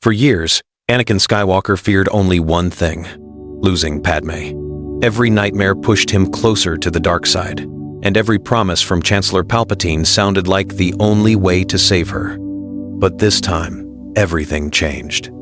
For years, Anakin Skywalker feared only one thing: losing Padmé. Every nightmare pushed him closer to the dark side, and every promise from Chancellor Palpatine sounded like the only way to save her. But this time, everything changed.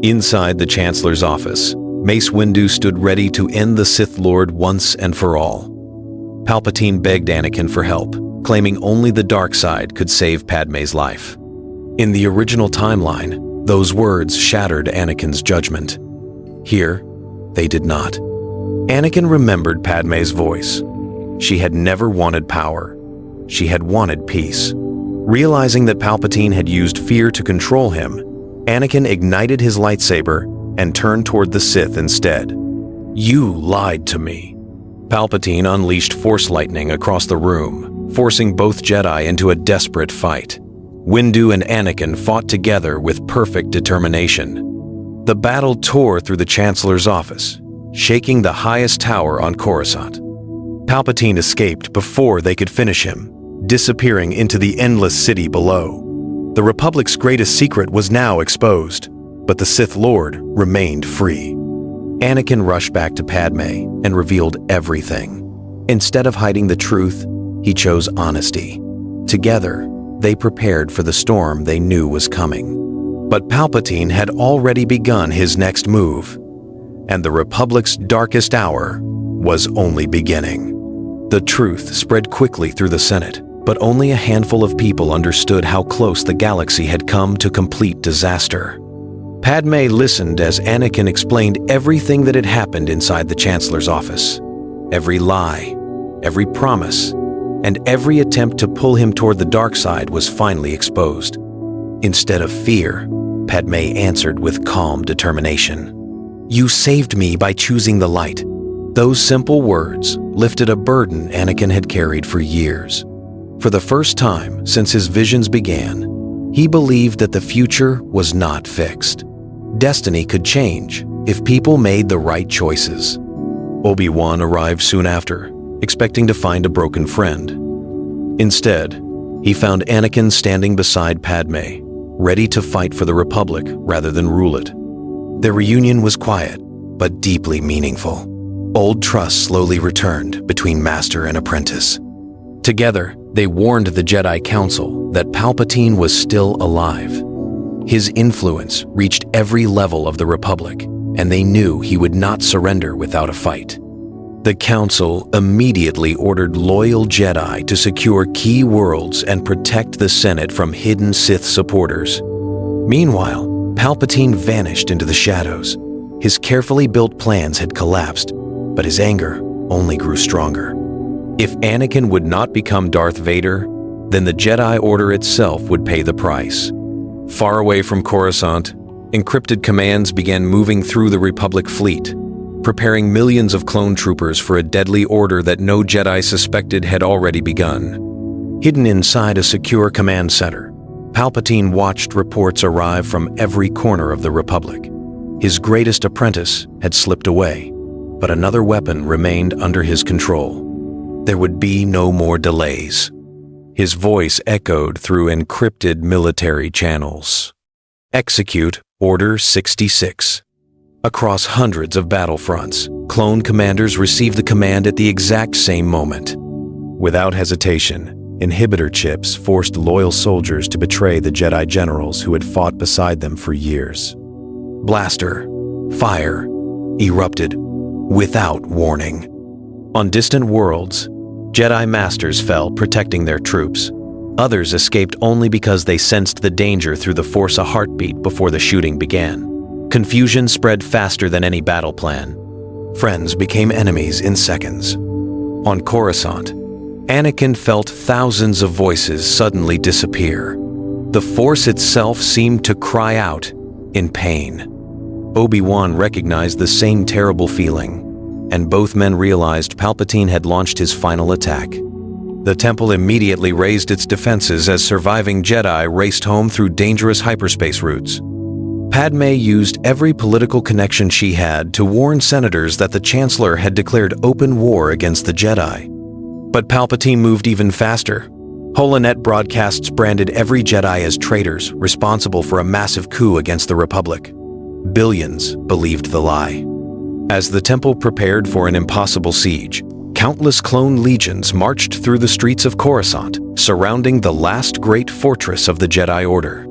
Inside the Chancellor's office, Mace Windu stood ready to end the Sith Lord once and for all. Palpatine begged Anakin for help, claiming only the dark side could save Padmé's life. In the original timeline, those words shattered Anakin's judgment. Here, they did not. Anakin remembered Padmé's voice. She had never wanted power. She had wanted peace. Realizing that Palpatine had used fear to control him, Anakin ignited his lightsaber and turned toward the Sith instead. "You lied to me." Palpatine unleashed Force lightning across the room, forcing both Jedi into a desperate fight. Windu and Anakin fought together with perfect determination. The battle tore through the Chancellor's office, shaking the highest tower on Coruscant. Palpatine escaped before they could finish him, disappearing into the endless city below. The Republic's greatest secret was now exposed, but the Sith Lord remained free. Anakin rushed back to Padmé and revealed everything. Instead of hiding the truth, he chose honesty. Together, they prepared for the storm they knew was coming. But Palpatine had already begun his next move, and the Republic's darkest hour was only beginning. The truth spread quickly through the Senate, but only a handful of people understood how close the galaxy had come to complete disaster. Padmé listened as Anakin explained everything that had happened inside the Chancellor's office. Every lie, every promise, and every attempt to pull him toward the dark side was finally exposed. Instead of fear, Padmé answered with calm determination. "You saved me by choosing the light." Those simple words lifted a burden Anakin had carried for years. For the first time since his visions began, he believed that the future was not fixed. Destiny could change if people made the right choices. Obi-Wan arrived soon after, expecting to find a broken friend. Instead, he found Anakin standing beside Padmé, ready to fight for the Republic rather than rule it. Their reunion was quiet, but deeply meaningful. Old trust slowly returned between master and apprentice. Together, they warned the Jedi Council that Palpatine was still alive. His influence reached every level of the Republic, and they knew he would not surrender without a fight. The Council immediately ordered loyal Jedi to secure key worlds and protect the Senate from hidden Sith supporters. Meanwhile, Palpatine vanished into the shadows. His carefully built plans had collapsed, but his anger only grew stronger. If Anakin would not become Darth Vader, then the Jedi Order itself would pay the price. Far away from Coruscant, encrypted commands began moving through the Republic fleet, preparing millions of clone troopers for a deadly order that no Jedi suspected had already begun. Hidden inside a secure command center, Palpatine watched reports arrive from every corner of the Republic. His greatest apprentice had slipped away, but another weapon remained under his control. There would be no more delays. His voice echoed through encrypted military channels. Execute Order 66. Across hundreds of battlefronts, clone commanders received the command at the exact same moment. Without hesitation, inhibitor chips forced loyal soldiers to betray the Jedi generals who had fought beside them for years. Blaster, fire, erupted without warning. On distant worlds, Jedi Masters fell protecting their troops. Others escaped only because they sensed the danger through the Force a heartbeat before the shooting began. Confusion spread faster than any battle plan. Friends became enemies in seconds. On Coruscant, Anakin felt thousands of voices suddenly disappear. The Force itself seemed to cry out in pain. Obi-Wan recognized the same terrible feeling, and both men realized Palpatine had launched his final attack. The temple immediately raised its defenses as surviving Jedi raced home through dangerous hyperspace routes. Padmé used every political connection she had to warn senators that the Chancellor had declared open war against the Jedi. But Palpatine moved even faster. Holonet broadcasts branded every Jedi as traitors responsible for a massive coup against the Republic. Billions believed the lie. As the Temple prepared for an impossible siege, countless clone legions marched through the streets of Coruscant, surrounding the last great fortress of the Jedi Order.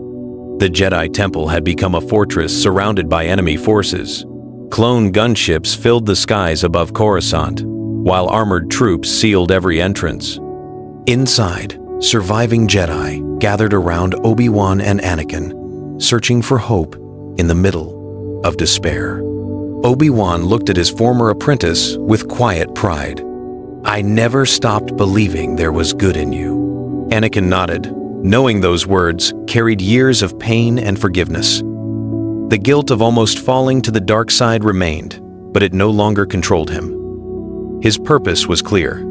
The Jedi Temple had become a fortress surrounded by enemy forces. Clone gunships filled the skies above Coruscant, while armored troops sealed every entrance. Inside, surviving Jedi gathered around Obi-Wan and Anakin, searching for hope in the middle of despair. Obi-Wan looked at his former apprentice with quiet pride. "I never stopped believing there was good in you." Anakin nodded, knowing those words carried years of pain and forgiveness. The guilt of almost falling to the dark side remained, but it no longer controlled him. His purpose was clear.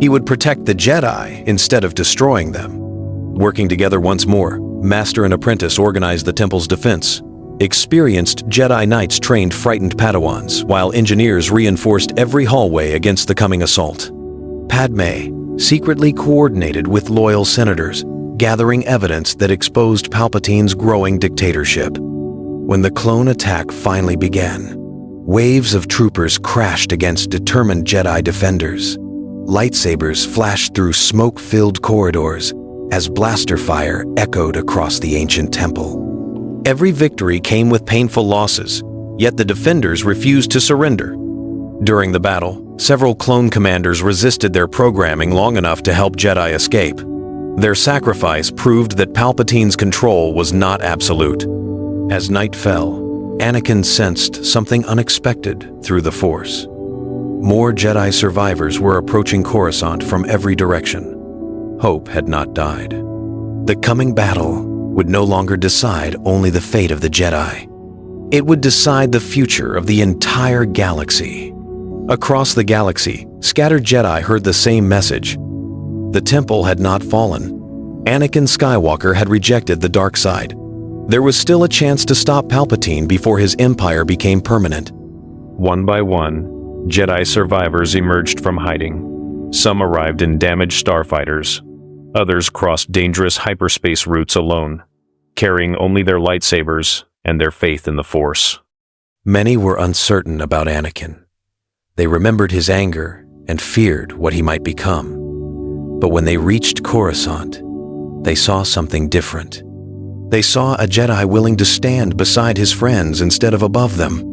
He would protect the Jedi instead of destroying them. Working together once more, Master and Apprentice organized the Temple's defense. Experienced Jedi Knights trained frightened Padawans, while engineers reinforced every hallway against the coming assault. Padmé secretly coordinated with loyal senators, gathering evidence that exposed Palpatine's growing dictatorship. When the clone attack finally began, waves of troopers crashed against determined Jedi defenders. Lightsabers flashed through smoke-filled corridors as blaster fire echoed across the ancient temple. Every victory came with painful losses, yet the defenders refused to surrender. During the battle, several clone commanders resisted their programming long enough to help Jedi escape. Their sacrifice proved that Palpatine's control was not absolute. As night fell, Anakin sensed something unexpected through the Force. More Jedi survivors were approaching Coruscant from every direction. Hope had not died. The coming battle would no longer decide only the fate of the Jedi. It would decide the future of the entire galaxy. Across the galaxy, scattered Jedi heard the same message. The Temple had not fallen. Anakin Skywalker had rejected the dark side. There was still a chance to stop Palpatine before his empire became permanent. One by one, Jedi survivors emerged from hiding. Some arrived in damaged starfighters. Others crossed dangerous hyperspace routes alone, carrying only their lightsabers and their faith in the Force. Many were uncertain about Anakin. They remembered his anger and feared what he might become. But when they reached Coruscant, they saw something different. They saw a Jedi willing to stand beside his friends instead of above them.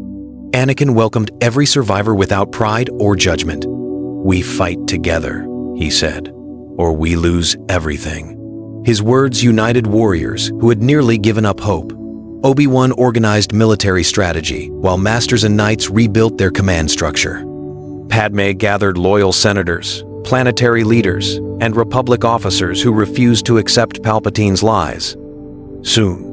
Anakin welcomed every survivor without pride or judgment. "We fight together," he said, "or we lose everything." His words united warriors who had nearly given up hope. Obi-Wan organized military strategy, while Masters and Knights rebuilt their command structure. Padmé gathered loyal senators, planetary leaders, and Republic officers who refused to accept Palpatine's lies. Soon,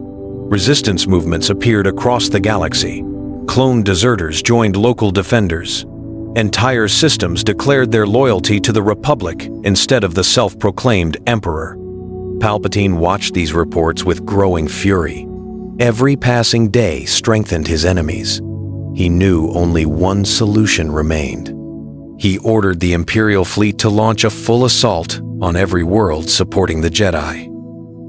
resistance movements appeared across the galaxy. Clone deserters joined local defenders. Entire systems declared their loyalty to the Republic instead of the self-proclaimed Emperor. Palpatine watched these reports with growing fury. Every passing day strengthened his enemies. He knew only one solution remained. He ordered the Imperial fleet to launch a full assault on every world supporting the Jedi.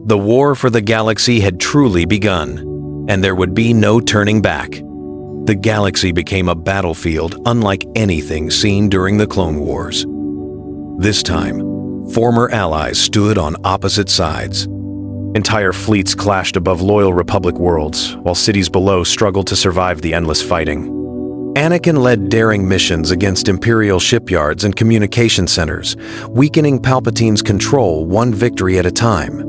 The war for the galaxy had truly begun, and there would be no turning back. The galaxy became a battlefield unlike anything seen during the Clone Wars. This time, former allies stood on opposite sides. Entire fleets clashed above loyal Republic worlds, while cities below struggled to survive the endless fighting. Anakin led daring missions against Imperial shipyards and communication centers, weakening Palpatine's control one victory at a time.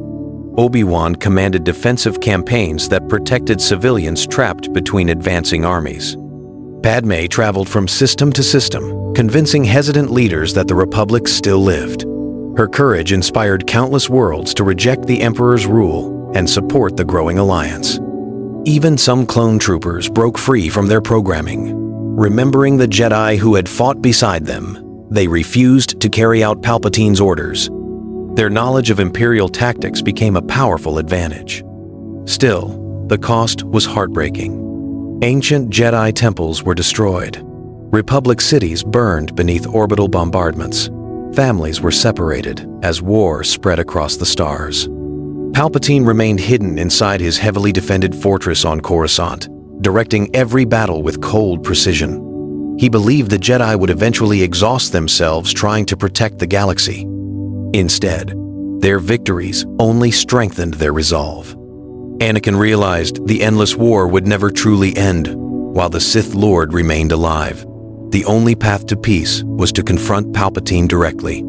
Obi-Wan commanded defensive campaigns that protected civilians trapped between advancing armies. Padmé traveled from system to system, convincing hesitant leaders that the Republic still lived. Her courage inspired countless worlds to reject the Emperor's rule and support the growing alliance. Even some clone troopers broke free from their programming. Remembering the Jedi who had fought beside them, they refused to carry out Palpatine's orders. Their knowledge of Imperial tactics became a powerful advantage. Still, the cost was heartbreaking. Ancient Jedi temples were destroyed. Republic cities burned beneath orbital bombardments. Families were separated as war spread across the stars. Palpatine remained hidden inside his heavily defended fortress on Coruscant, directing every battle with cold precision. He believed the Jedi would eventually exhaust themselves trying to protect the galaxy. Instead, their victories only strengthened their resolve. Anakin realized the endless war would never truly end, while the Sith Lord remained alive. The only path to peace was to confront Palpatine directly.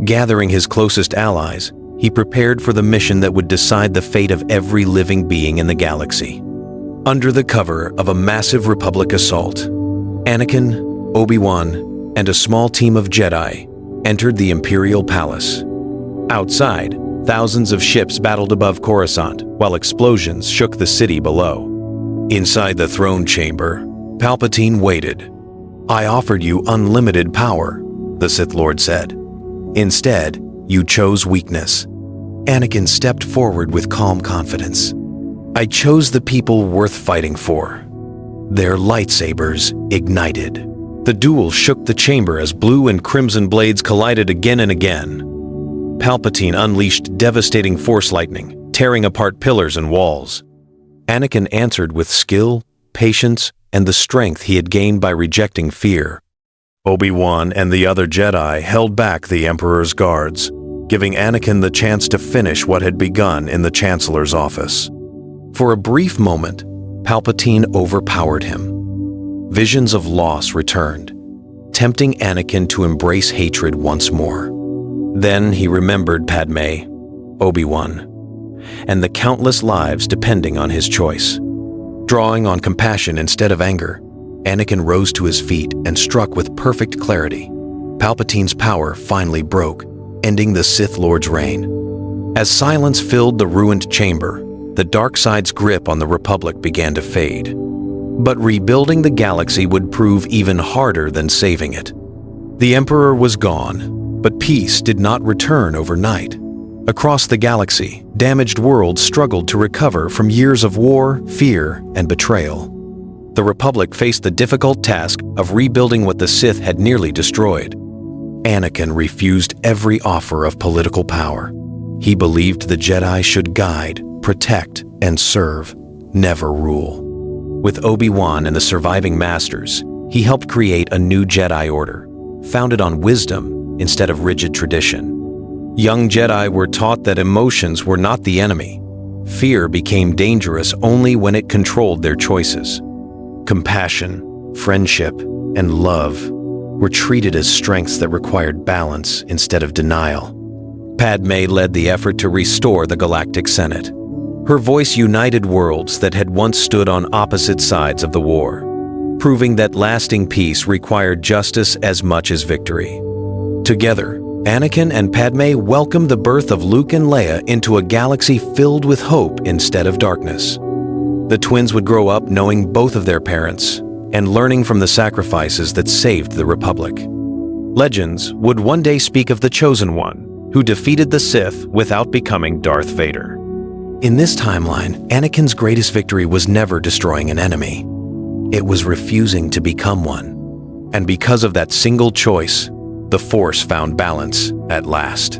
Gathering his closest allies, he prepared for the mission that would decide the fate of every living being in the galaxy. Under the cover of a massive Republic assault, Anakin, Obi-Wan, and a small team of Jedi entered the Imperial Palace. Outside, thousands of ships battled above Coruscant, while explosions shook the city below. Inside the throne chamber, Palpatine waited. "I offered you unlimited power," the Sith Lord said. "Instead, you chose weakness." Anakin stepped forward with calm confidence. "I chose the people worth fighting for." Their lightsabers ignited. The duel shook the chamber as blue and crimson blades collided again and again. Palpatine unleashed devastating force lightning, tearing apart pillars and walls. Anakin answered with skill, patience, and the strength he had gained by rejecting fear. Obi-Wan and the other Jedi held back the Emperor's guards, giving Anakin the chance to finish what had begun in the Chancellor's office. For a brief moment, Palpatine overpowered him. Visions of loss returned, tempting Anakin to embrace hatred once more. Then he remembered Padmé, Obi-Wan, and the countless lives depending on his choice. Drawing on compassion instead of anger, Anakin rose to his feet and struck with perfect clarity. Palpatine's power finally broke, ending the Sith Lord's reign. As silence filled the ruined chamber, the dark side's grip on the Republic began to fade. But rebuilding the galaxy would prove even harder than saving it. The Emperor was gone, but peace did not return overnight. Across the galaxy, damaged worlds struggled to recover from years of war, fear, and betrayal. The Republic faced the difficult task of rebuilding what the Sith had nearly destroyed. Anakin refused every offer of political power. He believed the Jedi should guide, protect, and serve, never rule. With Obi-Wan and the surviving Masters, he helped create a new Jedi Order, founded on wisdom instead of rigid tradition. Young Jedi were taught that emotions were not the enemy. Fear became dangerous only when it controlled their choices. Compassion, friendship, and love were treated as strengths that required balance instead of denial. Padmé led the effort to restore the Galactic Senate. Her voice united worlds that had once stood on opposite sides of the war, proving that lasting peace required justice as much as victory. Together, Anakin and Padmé welcomed the birth of Luke and Leia into a galaxy filled with hope instead of darkness. The twins would grow up knowing both of their parents and learning from the sacrifices that saved the Republic. Legends would one day speak of the Chosen One, who defeated the Sith without becoming Darth Vader. In this timeline, Anakin's greatest victory was never destroying an enemy. It was refusing to become one. And because of that single choice, the Force found balance at last.